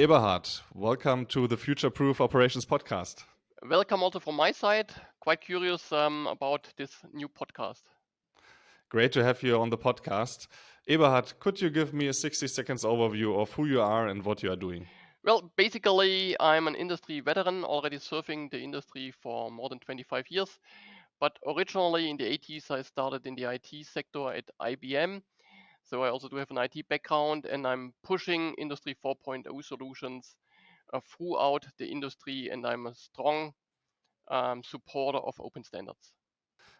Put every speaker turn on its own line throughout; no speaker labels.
Eberhard. Welcome to the Future Proof Operations podcast.
Welcome also from my side. Quite curious about this new podcast.
Great to have you on the podcast. Eberhard, could you give me a 60 seconds overview of who you are and what you are doing?
Well, basically, I'm an industry veteran, already serving the industry for more than 25 years. But originally in the 80s, I started in the IT sector at IBM. So I also do have an IT background, and I'm pushing Industry 4.0 solutions throughout the industry, and I'm a strong supporter of open standards.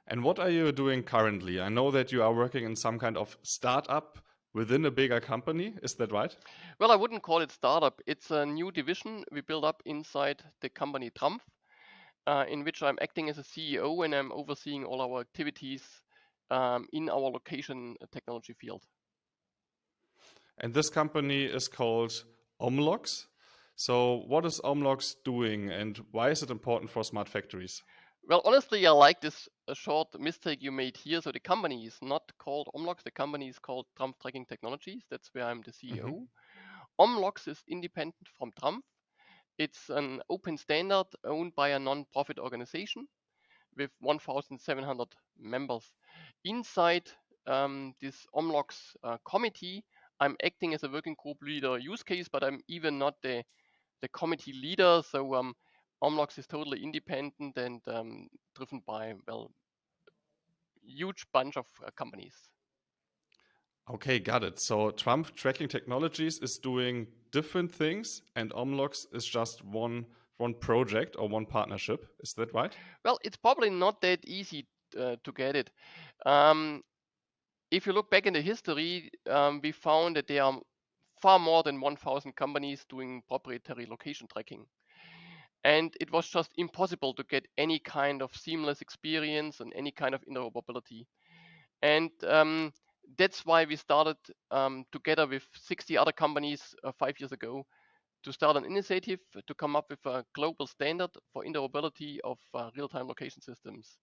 And what are you doing currently? I know that you are working in some kind of startup within a bigger company. Is that right?
Well, I wouldn't call it startup. It's a new division we built up inside the company TRUMPF, in which I'm acting as a CEO and I'm overseeing all our activities in our location technology field.
And this company is called omlox. So what is omlox doing and why is it important for smart factories?
Well, honestly, I like this short mistake you made here. So the company is not called omlox. The company is called TRUMPF Tracking Technologies. That's where I'm the
Mhm.
CEO. omlox is independent from TRUMPF. It's an open standard owned by a non-profit organization with 1,700 members. Inside this omlox committee, I'm acting as a working group leader use case, but I'm even not the committee leader. So omlox is totally independent and driven by, well, huge bunch of companies.
Okay, got it. So TRUMPF Tracking Technologies is doing different things and omlox is just one project or one partnership. Is that right?
Well, it's probably not that easy to get it. Um, if you look back in the history, we found that there are far more than 1,000 companies doing proprietary location tracking. And it was just impossible to get any kind of seamless experience and any kind of interoperability. And that's why we started together with 60 other companies 5 years ago to start an initiative to come up with a global standard for interoperability of real-time location systems.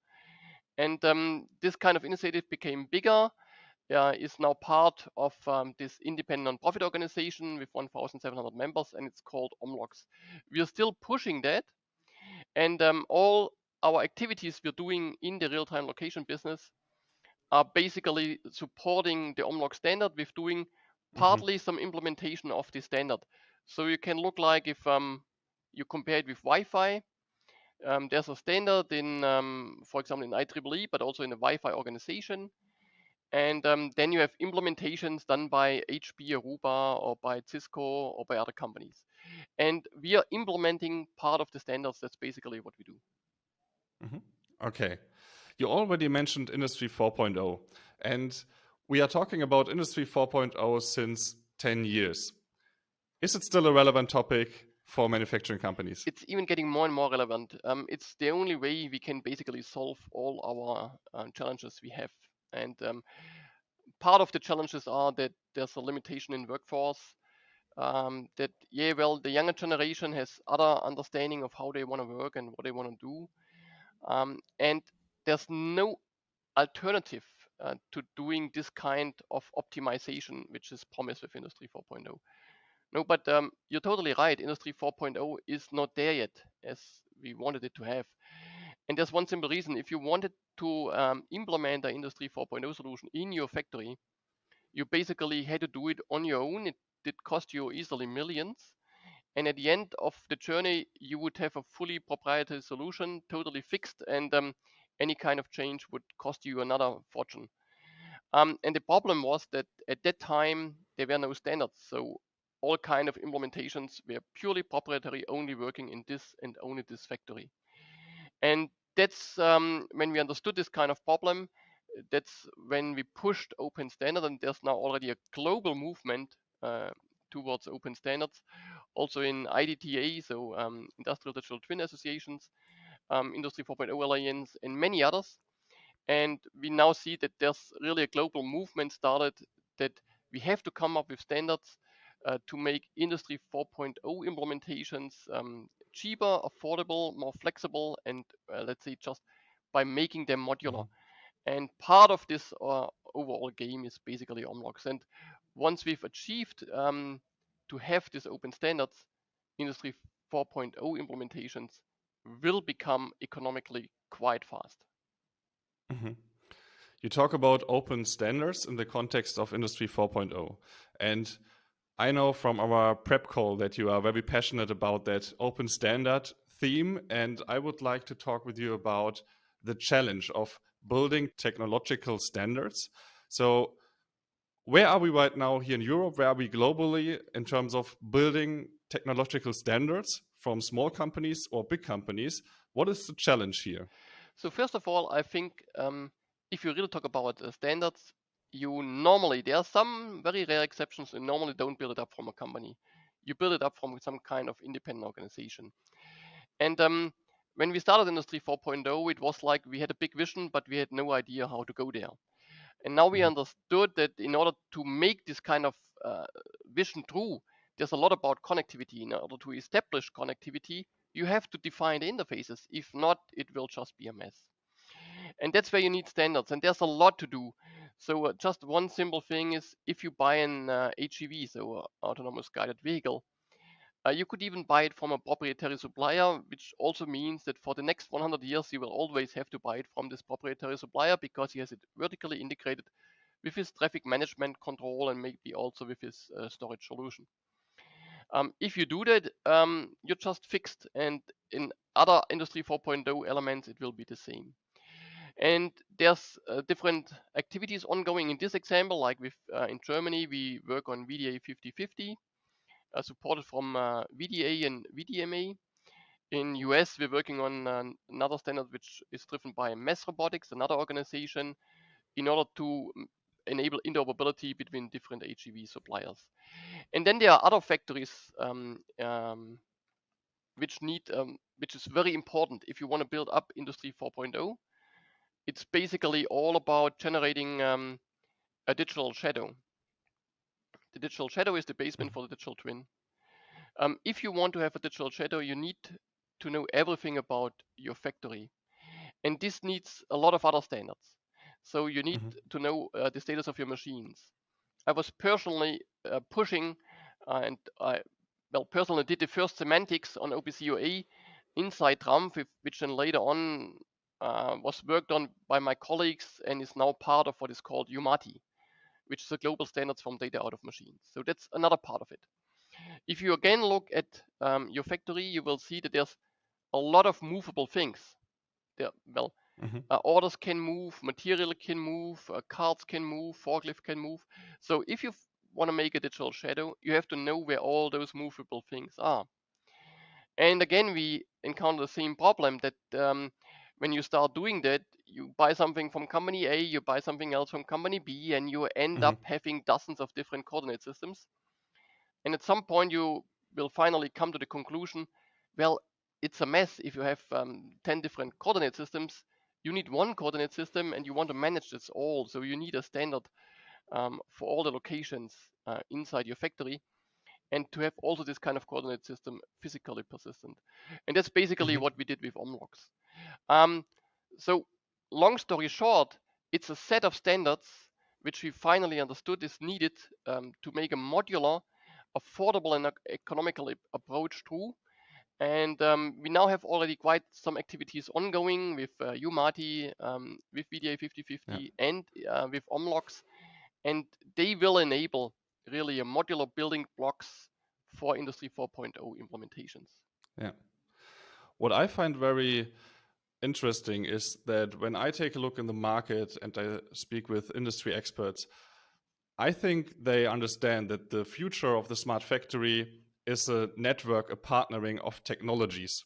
And this kind of initiative became bigger, is now part of this independent non-profit organization with 1,700 members, and it's called omlox. We are still pushing that, and all our activities we're doing in the real-time location business are basically supporting the omlox standard with doing
Mhm.
partly some implementation of the standard. So you can look like if you compare it with Wi-Fi. There's a standard in, for example, in IEEE, but also in a Wi-Fi organization. And then you have implementations done by HB Aruba or by Cisco or by other companies. And we are implementing part of the standards. That's basically what we do.
Mhm. Okay. You already mentioned Industry 4.0, and we are talking about Industry 4.0 since 10 years. Is it still a relevant topic for manufacturing companies?
It's even getting more and more relevant. It's the only way we can basically solve all our challenges we have. And part of the challenges are that there's a limitation in workforce. That, yeah, well, the younger generation has other understanding of how they want to work and what they want to do. And there's no alternative to doing this kind of optimization, which is promised with Industry 4.0. No, but you're totally right. Industry 4.0 is not there yet as we wanted it to have. And there's one simple reason. If you wanted to implement an Industry 4.0 solution in your factory, you basically had to do it on your own. It did cost you easily millions. And at the end of the journey, you would have a fully proprietary solution, totally fixed, and any kind of change would cost you another fortune. And the problem was that at that time there were no standards, so all kind of implementations were purely proprietary, only working in this and only this factory. And that's when we understood this kind of problem. That's when we pushed open standard, and there's now already a global movement towards open standards, also in IDTA, so Industrial Digital Twin Associations, Industry 4.0 Alliance, and many others. And we now see that there's really a global movement started that we have to come up with standards to make Industry 4.0 implementations cheaper, affordable, more flexible, and let's say just by making them modular.
Mhm.
And part of this overall game is basically omlox. And once we've achieved to have these open standards, Industry 4.0 implementations will become economically quite fast.
Mhm. You talk about open standards in the context of Industry 4.0. And I know from our prep call that you are very passionate about that open standard theme. And I would like to talk with you about the challenge of building technological standards. So, where are we right now here in Europe? Where are we globally in terms of building technological standards from small companies or big companies? What is the challenge here?
So first of all, I think if you really talk about standards, you normally, there are some very rare exceptions, you normally don't build it up from a company. You build it up from some kind of independent organization. And when we started Industry 4.0, it was like we had a big vision, but we had no idea how to go there. And now we understood that in order to make this kind of vision true, there's a lot about connectivity. In order to establish connectivity, you have to define the interfaces. If not, it will just be a mess. And that's where you need standards. And there's a lot to do. So just one simple thing is if you buy an HEV, so autonomous guided vehicle, you could even buy it from a proprietary supplier, which also means that for the next 100 years, you will always have to buy it from this proprietary supplier because he has it vertically integrated with his traffic management control and maybe also with his storage solution. If you do that, you're just fixed. And in other Industry 4.0 elements, it will be the same. And there's different activities ongoing in this example, like with in Germany, we work on VDA 5050, supported from VDA and VDMA. In US, we're working on another standard which is driven by Mass Robotics, another organization, in order to enable interoperability between different HEV suppliers. And then there are other factories which is very important if you want to build up Industry 4.0. It's basically all about generating a digital shadow. The digital shadow is the basement for the digital twin. If you want to have a digital shadow, you need to know everything about your factory. And this needs a lot of other standards. So you need to know the status of your machines. I was personally pushing and I personally did the first semantics on OPC-UA inside TRUMPF, which then later on was worked on by my colleagues and is now part of what is called UMATI, which is a global standards from data out of machines. So that's another part of it. If you again look at your factory, you will see that there's a lot of movable things. Orders can move, material can move, carts can move, forklift can move. So if you want to make a digital shadow, you have to know where all those movable things are. And again, we encounter the same problem that when you start doing that, you buy something from company A, you buy something else from company B, and you end up having dozens of different coordinate systems. And at some point, you will finally come to the conclusion, well, it's a mess if you have 10 different coordinate systems. You need one coordinate system and you want to manage this all. So you need a standard for all the locations inside your factory and to have also this kind of coordinate system physically persistent. And that's basically what we did with omlox. So long story short, it's a set of standards which we finally understood is needed to make a modular, affordable and economical approach through. And we now have already quite some activities ongoing with UMATI, with VDA 5050 and with omlox. And they will enable really a modular building blocks for Industry 4.0 implementations.
Yeah. What I find very interesting is that when I take a look in the market and I speak with industry experts, I think they understand that the future of the smart factory is a network, a partnering of technologies.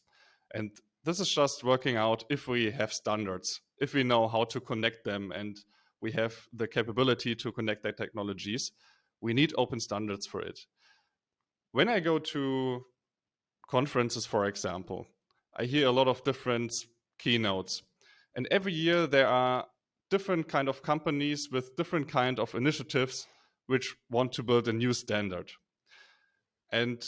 And this is just working out if we have standards, if we know how to connect them and we have the capability to connect their technologies. We need open standards for it. When I go to conferences, for example, I hear a lot of different keynotes. And every year there are different kind of companies with different kind of initiatives which want to build a new standard. And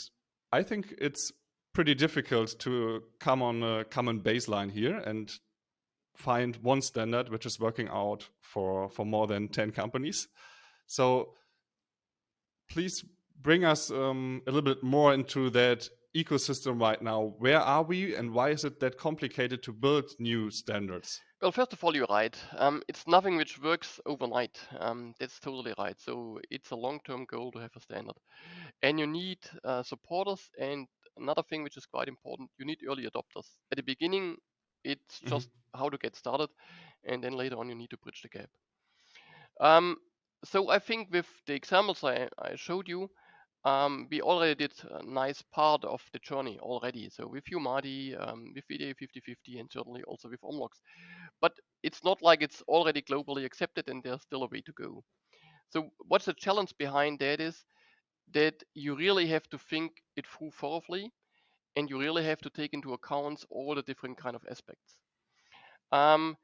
I think it's pretty difficult to come on a common baseline here and find one standard which is working out for more than 10 companies. So please bring us a little bit more into that ecosystem right now. Where are we, and why is it that complicated to build new standards?
Well, first of all, you're right. It's nothing which works overnight. That's totally right. So it's a long-term goal to have a standard. And you need supporters. And another thing which is quite important, you need early adopters. At the beginning, it's
Mhm.
just how to get started. And then later on, you need to bridge the gap. Um, so I think with the examples I showed you, we already did a nice part of the journey already. So with Umadi, with VDA 5050, and certainly also with omlox. But it's not like it's already globally accepted and there's still a way to go. So what's the challenge behind that is that you really have to think it through thoroughly, and you really have to take into account all the different kind of aspects. Um,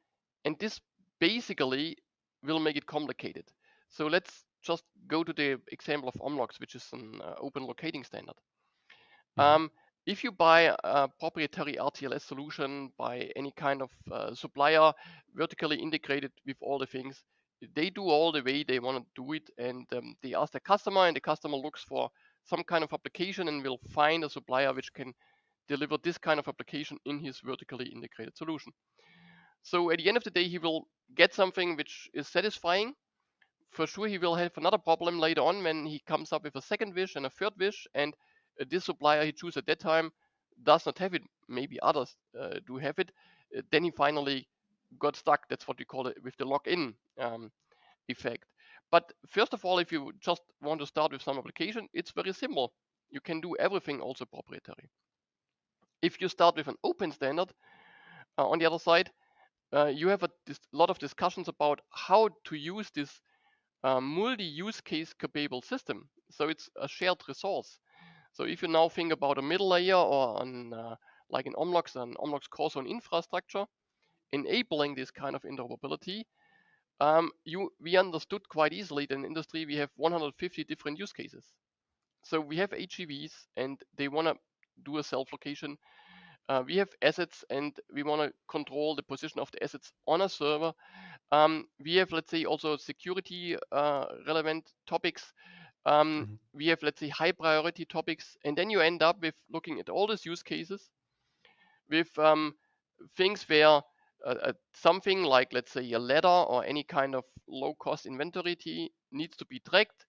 and this basically will make it complicated. So let's just go to the example of omlox, which is an open locating standard.
Mhm.
If you buy a proprietary RTLS solution by any kind of supplier, vertically integrated with all the things, they do all the way they want to do it, and they ask the customer, and the customer looks for some kind of application and will find a supplier which can deliver this kind of application in his vertically integrated solution. So at the end of the day, he will get something which is satisfying. For sure, he will have another problem later on when he comes up with a second wish and a third wish, and this supplier he chooses at that time does not have it. Maybe others do have it. Then he finally got stuck. That's what we call it with the lock-in effect. But first of all, if you just want to start with some application, it's very simple. You can do everything also proprietary. If you start with an open standard, on the other side, you have a lot of discussions about how to use this multi-use case capable system. So it's a shared resource. So if you now think about a middle layer or like an omlox core zone infrastructure, enabling this kind of interoperability, we understood quite easily that in industry we have 150 different use cases. So we have HEVs and they want to do a self-location. We have assets and we want to control the position of the assets on a server. We have, let's say, also security relevant topics.
Mhm.
We have, let's say, high priority topics. And then you end up with looking at all these use cases with things where something like, let's say, a ladder or any kind of low cost inventory needs to be tracked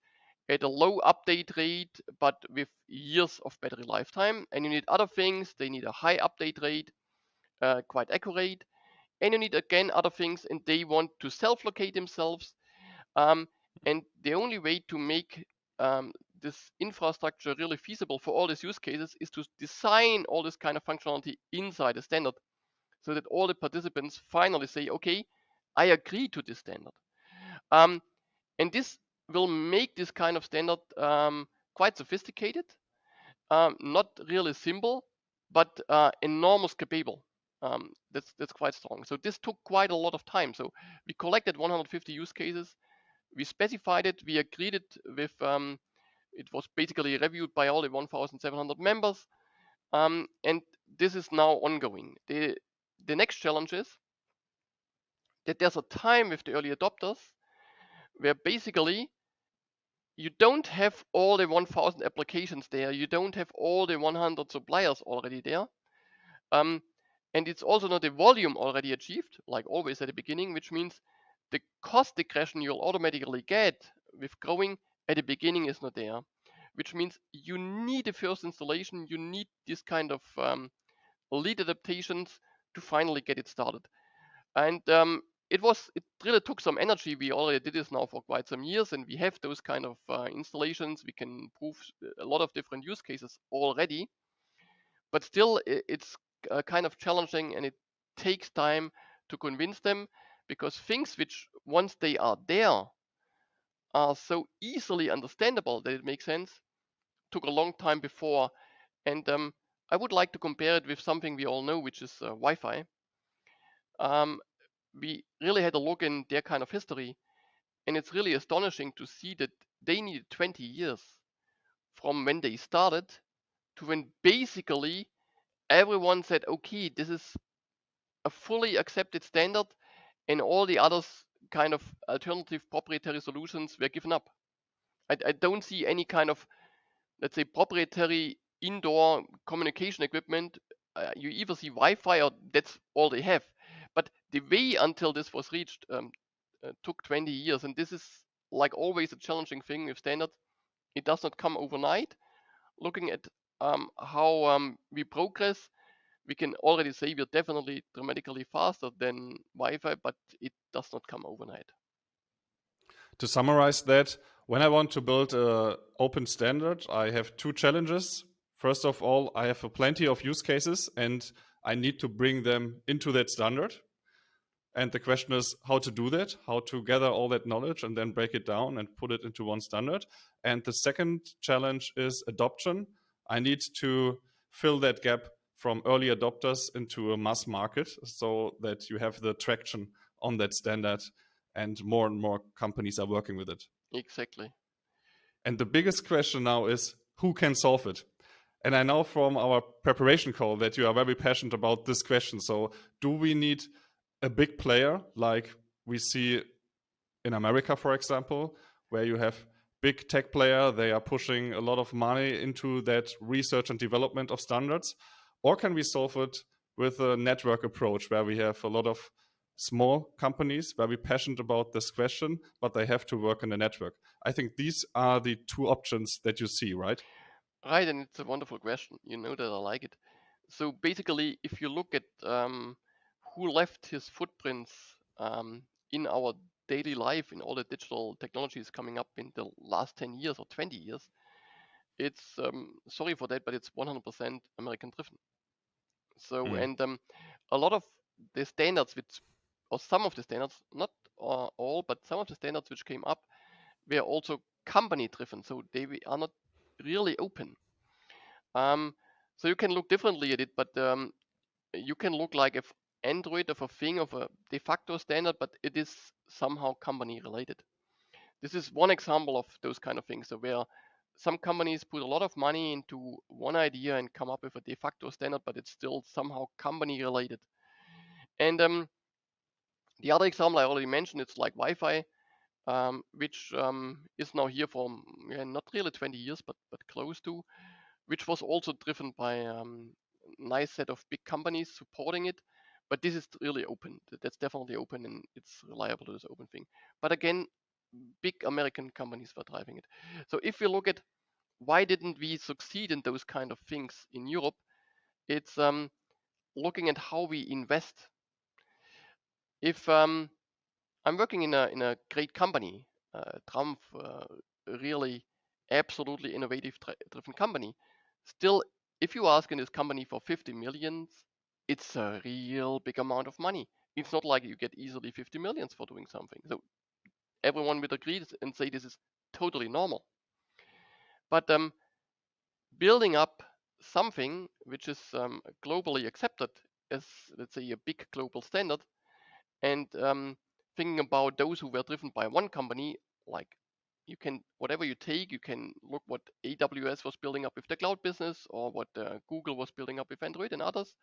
at a low update rate, but with years of battery lifetime. And you need other things, they need a high update rate, quite accurate. And you need again other things, and they want to self locate themselves. Um, and the only way to make this infrastructure really feasible for all these use cases is to design all this kind of functionality inside a standard so that all the participants finally say, okay, I agree to this standard. Um, and this will make this kind of standard quite sophisticated, not really simple, but enormous capable. That's quite strong. So this took quite a lot of time. So we collected 150 use cases, we specified it, we agreed it with. It was basically reviewed by all the 1,700 members, and this is now ongoing. The next challenge is that there's a time with the early adopters where basically you don't have all the 1,000 applications there, you don't have all the 100 suppliers already there, um, and it's also not the volume already achieved, like always at the beginning, which means the cost regression you'll automatically get with growing at the beginning is not there, which means you need a first installation, you need this kind of lead adaptations to finally get it started. And it really took some energy. We already did this now for quite some years, and we have those kind of installations. We can prove a lot of different use cases already, but still it's kind of challenging, and it takes time to convince them because things which once they are there are so easily understandable that it makes sense took a long time before. And I would like to compare it with something we all know, which is Wi-Fi. um, we really had a look in their kind of history, and it's really astonishing to see that they needed 20 years from when they started to when basically everyone said, okay, this is a fully accepted standard, and all the others kind of alternative proprietary solutions were given up. I don't see any kind of let's say, proprietary indoor communication equipment. You either see Wi-Fi or that's all they have. But the way until this was reached took 20 years, and this is like always a challenging thing with standards. It does not come overnight. Looking at how we progress, we can already say we're definitely dramatically faster than Wi-Fi, but it does not come overnight.
To summarize that, when I want to build an open standard, I have two challenges. First of all, I have plenty of use cases and I need to bring them into that standard. And the question is how to do that, how to gather all that knowledge and then break it down and put it into one standard. And the second challenge is adoption. I need to fill that gap from early adopters into a mass market so that you have the traction on that standard and more companies are working with it.
Exactly.
And the biggest question now is who can solve it? And I know from our preparation call that you are very passionate about this question. So do we need a big player like we see in America, for example, where you have big tech player, they are pushing a lot of money into that research and development of standards? Or can we solve it with a network approach where we have a lot of small companies very passionate about this question, but they have to work in a network? I think these are the two options that you see, right?
Right, and it's a wonderful question. You know that I like it. So basically, if you look at who left his footprints in our daily life, in all the digital technologies coming up in the last 10 years or 20 years, it's, sorry for that, but it's 100% American driven. So, and a lot of the standards which, or some of the standards, not all, but some of the standards which came up were also company driven. So they are not really open. So you can look differently at it, but you can look like if Android of a thing of a de facto standard, but it is somehow company related. This is one example of those kind of things. So where some companies put a lot of money into one idea and come up with a de facto standard, but it's still somehow company related. And the other example I already mentioned, it's like Wi-Fi, which is now here for not really 20 years, but close to, which was also driven by a nice set of big companies supporting it. But this is really open. That's definitely open and it's reliable to this open thing. But again, big American companies were driving it. So if we look at why didn't we succeed in those kind of things in Europe, it's looking at how we invest. If I'm working in a great company, TRUMPF, really absolutely innovative driven company. Still, if you ask in this company for 50 millions, it's a real big amount of money. It's not like you get easily 50 millions for doing something. So everyone would agree and say this is totally normal. But building up something which is globally accepted as, let's say, a big global standard, and thinking about those who were driven by one company, like you can, whatever you take, you can look what AWS was building up with the cloud business or what Google was building up with Android and others.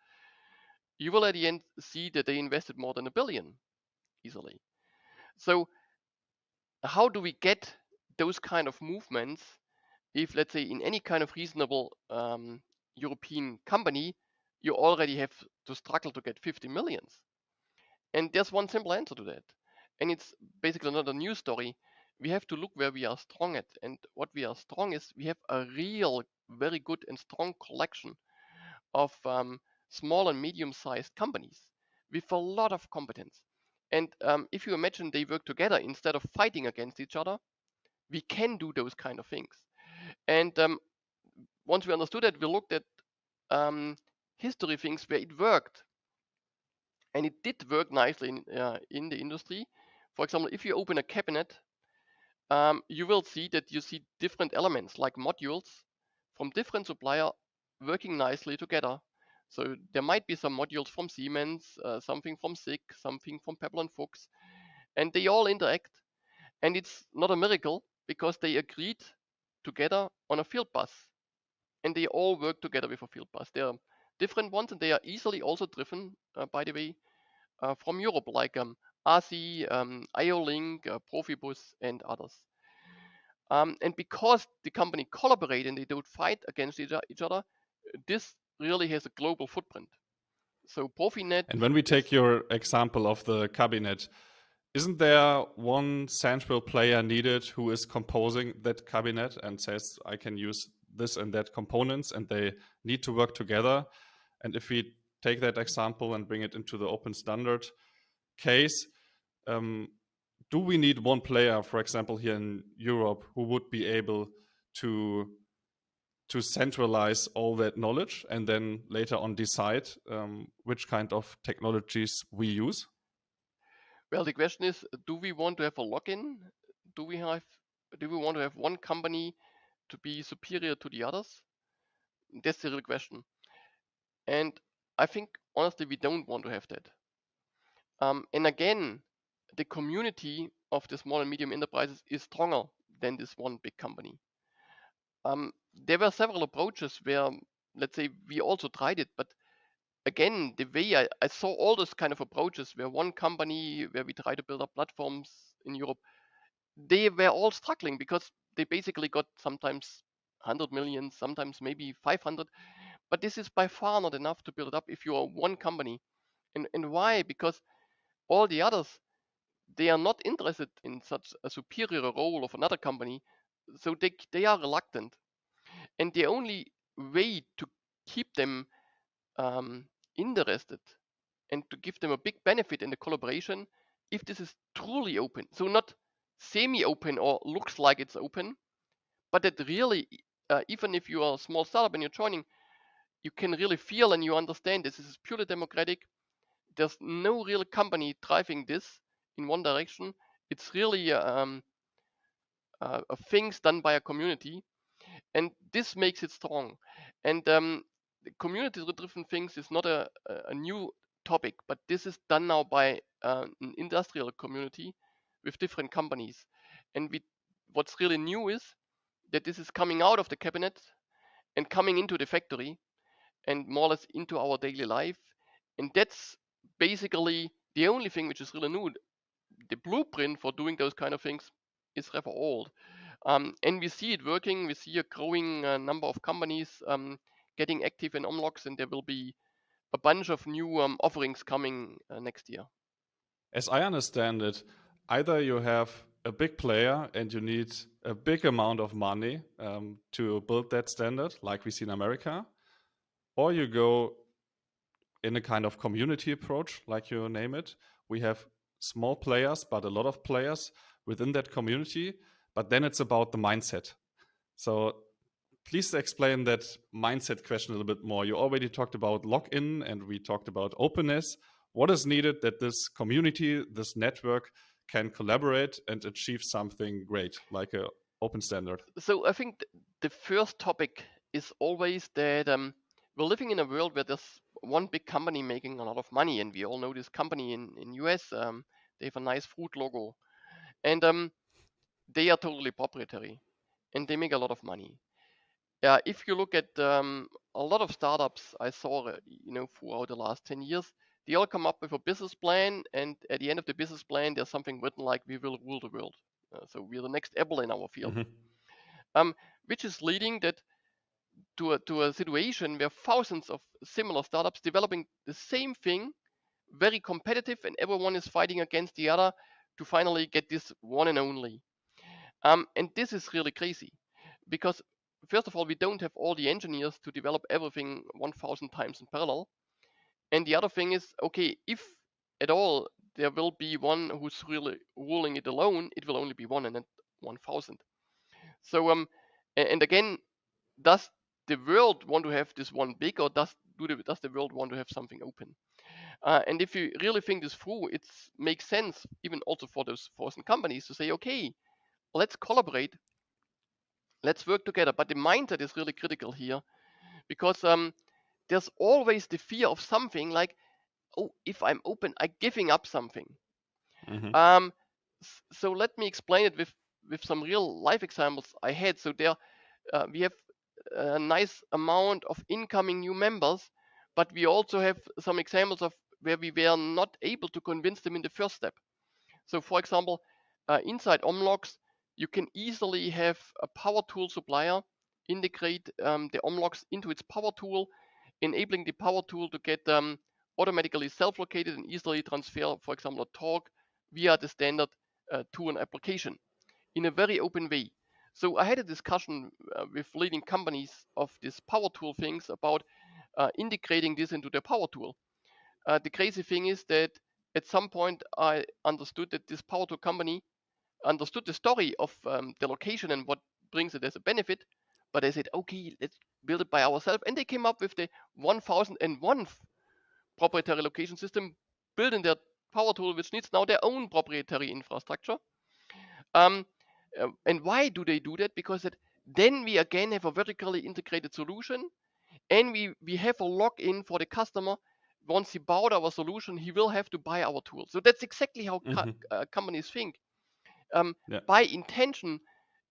You will at the end see that they invested more than $1 billion easily. So how do we get those kind of movements if, let's say, in any kind of reasonable European company, you already have to struggle to get 50 millions? And there's one simple answer to that. And it's basically not a news story. We have to look where we are strong at. And what we are strong is we have a real, very good and strong collection of small and medium-sized companies with a lot of competence. And if you imagine they work together instead of fighting against each other, we can do those kind of things. And once we understood that, we looked at history things where it worked. And it did work nicely in the industry. For example, if you open a cabinet, you will see that you see different elements like modules from different supplier working nicely together. So there might be some modules from Siemens, something from SICK, something from Pebble and Fuchs, and they all interact. And it's not a miracle because they agreed together on a field bus, and they all work together with a field bus. They are different ones, and they are easily also driven, by the way, from Europe, like ASI, IO-Link, Profibus, and others. And because the company collaborate and they don't fight against each other, this really has a global footprint. So Profinet
And when we
is
take your example of the cabinet, isn't there one central player needed who is composing that cabinet and says, I can use this and that components, and they need to work together? And if we take that example and bring it into the open standard case, do we need one player, for example, here in Europe, who would be able to centralize all that knowledge and then later on decide which kind of technologies we use?
well, the question is, do we want to have a lock-in? Do we want to have one company to be superior to the others? That's the real question. And I think honestly we don't want to have that. And again, the community of the small and medium enterprises is stronger than this one big company. There were several approaches where, let's say, we also tried it, but again, the way I saw all those kind of approaches where one company, where we try to build up platforms in Europe, they were all struggling because they basically got sometimes 100 million, sometimes maybe 500, but this is by far not enough to build it up if you are one company. And why? Because all the others, they are not interested in such a superior role of another company, so they are reluctant. And the only way to keep them interested and to give them a big benefit in the collaboration, if this is truly open, so not semi-open or looks like it's open, but that really, even if you are a small startup and you're joining, you can really feel and you understand this is purely democratic. There's no real company driving this in one direction. It's really things done by a community, and this makes it strong. And the community-driven things is not a new topic, but this is done now by an industrial community with different companies. And what's really new is that this is coming out of the cabinet and coming into the factory and more or less into our daily life. And that's basically the only thing which is really new. The blueprint for doing those kind of things is rather old. And we see it working. We see a growing number of companies getting active in omlox, and there will be a bunch of new offerings coming next year.
As I understand it, either you have a big player and you need a big amount of money to build that standard, like we see in America, or you go in a kind of community approach, like you name it. We have small players, but a lot of players within that community. But then it's about the mindset. So please explain that mindset question a little bit more. You already talked about lock-in and we talked about openness. What is needed that this community, this network can collaborate and achieve something great, like an open standard?
So I think the first topic is always that we're living in a world where there's one big company making a lot of money, and we all know this company in US. They have a nice fruit logo, and they are totally proprietary, and they make a lot of money. If you look at a lot of startups I saw, throughout the last 10 years, they all come up with a business plan, and at the end of the business plan, there's something written like, "We will rule the world." So we're the next Apple in our field, which is leading that to a situation where thousands of similar startups developing the same thing, very competitive, and everyone is fighting against the other to finally get this one and only. And this is really crazy because first of all, we don't have all the engineers to develop everything 1,000 times in parallel. And the other thing is, okay, if at all there will be one who's really ruling it alone, it will only be one and not 1,000. So and again, does the world want to have this one big, or does the world want to have something open? And if you really think this through, it makes sense even also for those thousand companies to say, okay, let's collaborate, let's work together. But the mindset is really critical here because there's always the fear of something like, oh, if I'm open, I'm giving up something.
Mm-hmm.
So let me explain it with some real life examples I had. So there we have a nice amount of incoming new members, but we also have some examples of where we were not able to convince them in the first step. So for example, inside omlox, you can easily have a power tool supplier integrate the omlox into its power tool, enabling the power tool to get automatically self-located and easily transfer, for example, a torque via the standard to an application in a very open way. So I had a discussion with leading companies of this power tool things about integrating this into their power tool. The crazy thing is that at some point I understood that this power tool company understood the story of the location and what brings it as a benefit, but they said, okay, let's build it by ourselves, and they came up with the 1001th proprietary location system built in their power tool, which needs now their own proprietary infrastructure. And why do they do that? Because then we again have a vertically integrated solution, and we have a lock-in for the customer. Once he bought our solution, he will have to buy our tool. So that's exactly how companies think.
Yeah.
By intention,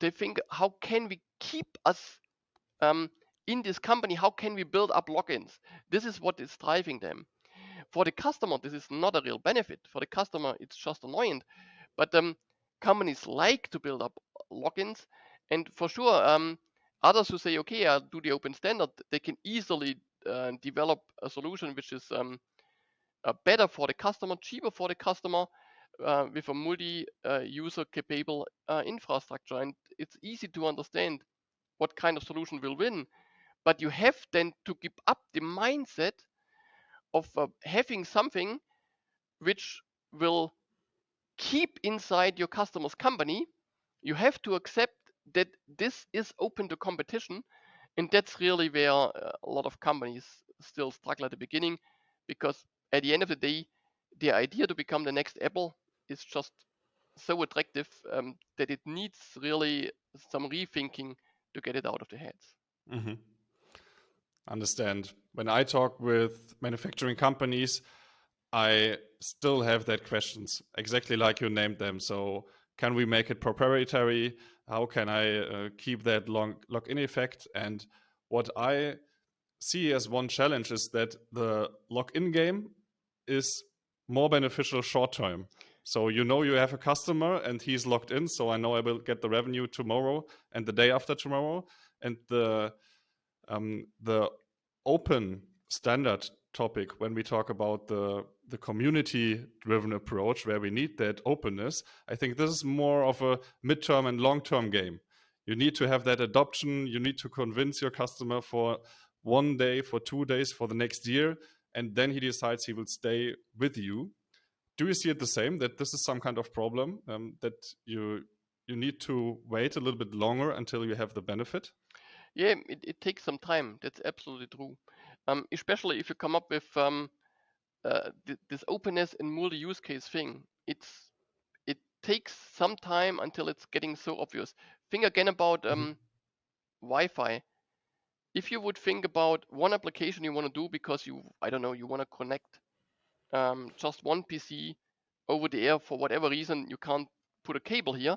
they think, how can we keep us in this company? How can we build up lock-ins? This is what is driving them. For the customer, this is not a real benefit. For the customer, it's just annoying. But companies like to build up lock-ins, and for sure, others who say, okay, I'll do the open standard, they can easily develop a solution which is better for the customer, cheaper for the customer, with a multi-user capable infrastructure. And it's easy to understand what kind of solution will win. But you have then to keep up the mindset of having something which will keep inside your customer's company. You have to accept that this is open to competition, and that's really where a lot of companies still struggle at the beginning, because at the end of the day, the idea to become the next Apple is just so attractive that it needs really some rethinking to get it out of the heads.
Mm-hmm. Understand. When I talk with manufacturing companies, I still have that questions, exactly like you named them. So can we make it proprietary? How can I keep that lock-in effect? And what I see as one challenge is that the lock-in game is more beneficial short-term. So you know you have a customer and he's locked in, so I know I will get the revenue tomorrow and the day after tomorrow. And the open standard topic, when we talk about the community-driven approach where we need that openness, I think this is more of a midterm and long-term game. You need to have that adoption. You need to convince your customer for 1 day, for 2 days, for the next year, and then he decides he will stay with you. Do you see it the same, that this is some kind of problem, that you need to wait a little bit longer until you have the benefit?
Yeah, it takes some time. That's absolutely true. Especially if you come up with this openness and multi-use case thing. It takes some time until it's getting so obvious. Think again about Wi-Fi. If you would think about one application you want to do because you want to connect just one PC over the air for whatever reason, you can't put a cable here,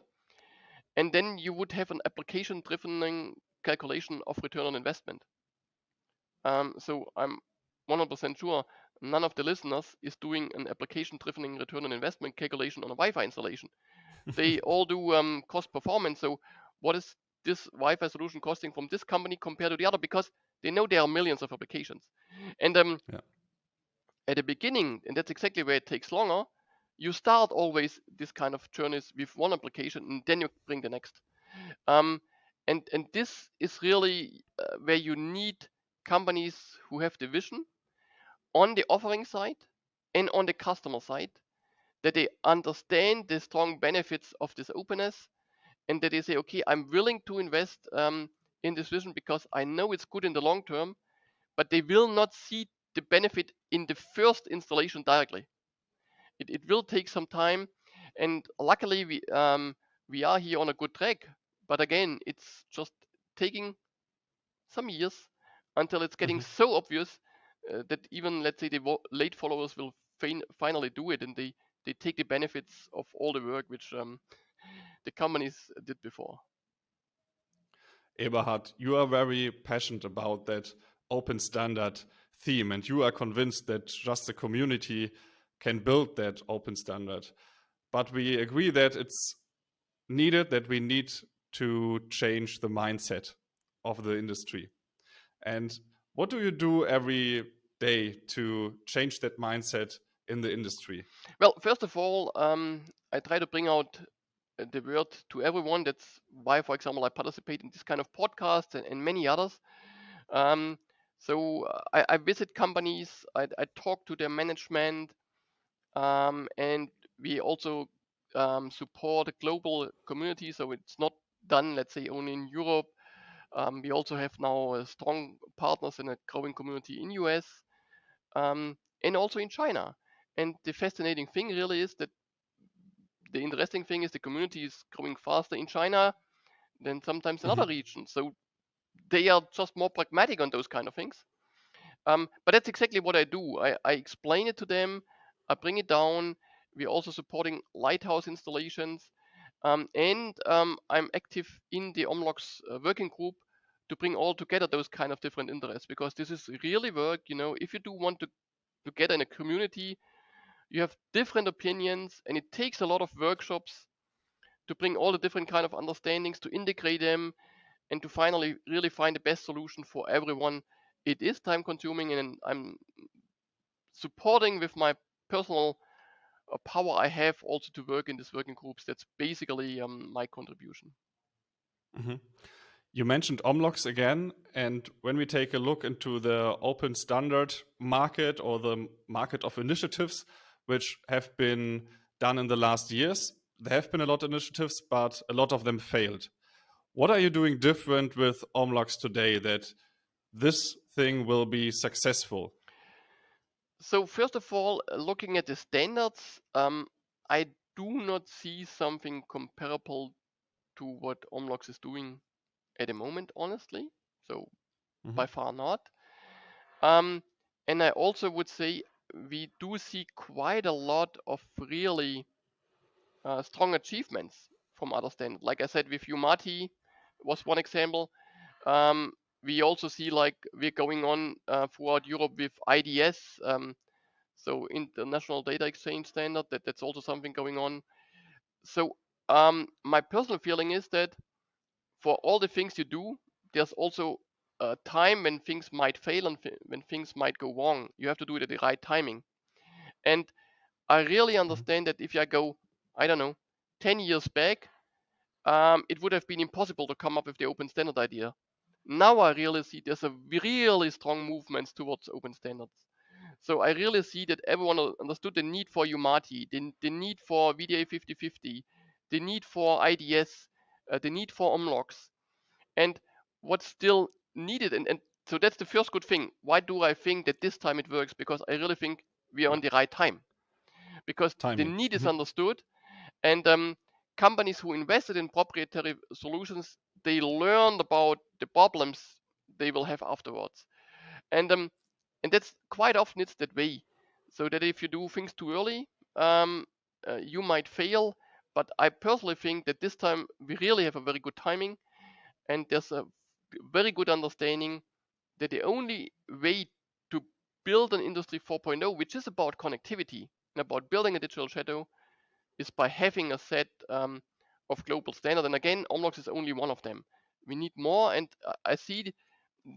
and then you would have an application-driven calculation of return on investment. So I'm 100% sure none of the listeners is doing an application-driven return on investment calculation on a Wi-Fi installation. They all do cost performance. So what is this Wi-Fi solution costing from this company compared to the other? Because they know there are millions of applications. And at the beginning, and that's exactly where it takes longer, you start always this kind of journeys with one application, and then you bring the next. And this is really where you need companies who have the vision on the offering side and on the customer side, that they understand the strong benefits of this openness, and that they say, okay, I'm willing to invest in this vision because I know it's good in the long term, but they will not see the benefit in the first installation directly. It will take some time, and luckily we are here on a good track. But again, it's just taking some years until it's getting so obvious that even, let's say, the late followers will finally do it, and they take the benefits of all the work which the companies did before.
Eberhard, you are very passionate about that open standard theme, and you are convinced that just the community can build that open standard. But we agree that it's needed, that we need to change the mindset of the industry. And what do you do every day to change that mindset in the industry?
Well, first of all, I try to bring out the word to everyone. That's why, for example, I participate in this kind of podcasts and many others. Um, I visit companies, I talk to their management, and we also support a global community. So it's not done, let's say, only in Europe. We also have now strong partners in a growing community in US, and also in China. And the fascinating thing really is that the interesting thing is the community is growing faster in China than sometimes in other
Mhm.
regions. So they are just more pragmatic on those kind of things. But that's exactly what I do. I explain it to them, I bring it down. We're also supporting lighthouse installations. And I'm active in the omlox working group to bring all together those kind of different interests, because this is really work. If you do want to get in a community, you have different opinions, and it takes a lot of workshops to bring all the different kind of understandings, to integrate them, and to finally really find the best solution for everyone. It is time consuming, and I'm supporting with my personal power I have also to work in these working groups. That's basically my contribution.
Mhm. You mentioned omlox again, and when we take a look into the open standard market or the market of initiatives which have been done in the last years, there have been a lot of initiatives, but a lot of them failed. What are you doing different with omlox today that this thing will be successful?
So first of all, looking at the standards, I do not see something comparable to what omlox is doing at the moment, honestly. So
Mhm.
by far not. Um, and I also would say we do see quite a lot of really strong achievements from other standards. Like I said, with Umati was one example. Um, we also see like we're going on throughout Europe with IDS, so International Data Exchange Standard. That's also something going on. So my personal feeling is that for all the things you do, there's also a time when things might fail and when things might go wrong. You have to do it at the right timing. And I really
Mhm.
understand that if I go, I don't know, 10 years back, it would have been impossible to come up with the open standard idea. Now I really see there's a really strong movement towards open standards. So I really see that everyone understood the need for UMATI, the need for VDA 5050, the need for IDS, the need for omlox, and what's still needed. And so that's the first good thing. Why do I think that this time it works? Because I really think we are
Yeah,
on the right time. Because the
timing.
need is
Mhm.
understood, and companies who invested in proprietary solutions, they learned about the problems they will have afterwards. And that's quite often it's that way. So that if you do things too early, um, you might fail. But I personally think that this time we really have a very good timing, and there's a very good understanding that the only way to build an industry 4.0, which is about connectivity and about building a digital shadow, is by having a set of global standard. And again, omlox is only one of them. We need more, and I see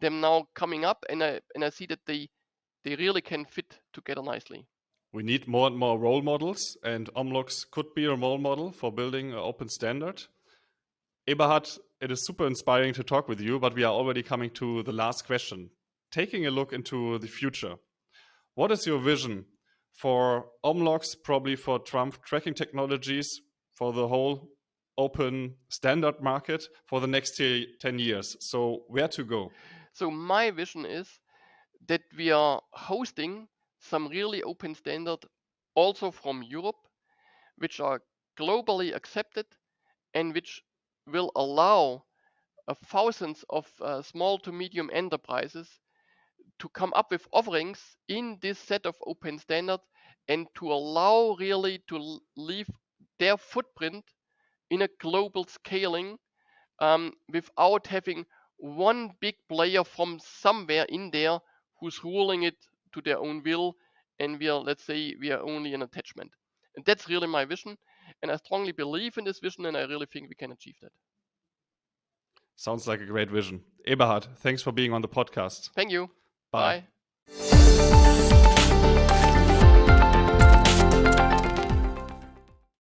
them now coming up, and I see that they really can fit together nicely.
We need more and more role models, and omlox could be a role model for building an open standard. Eberhard, it is super inspiring to talk with you, but we are already coming to the last question. Taking a look into the future, what is your vision for omlox, probably for TRUMPF tracking technologies, for the whole open standard market for the next 10 years? So, where to go?
So my vision is that we are hosting some really open standard also from Europe, which are globally accepted and which will allow thousands of small to medium enterprises to come up with offerings in this set of open standards, and to allow really to leave their footprint in a global scaling, without having one big player from somewhere in there who's ruling it to their own will, and we are, let's say, we are only an attachment. And that's really my vision. And I strongly believe in this vision, and I really think we can achieve that.
Sounds like a great vision. Eberhard, thanks for being on the podcast.
Thank you.
Bye.
Bye.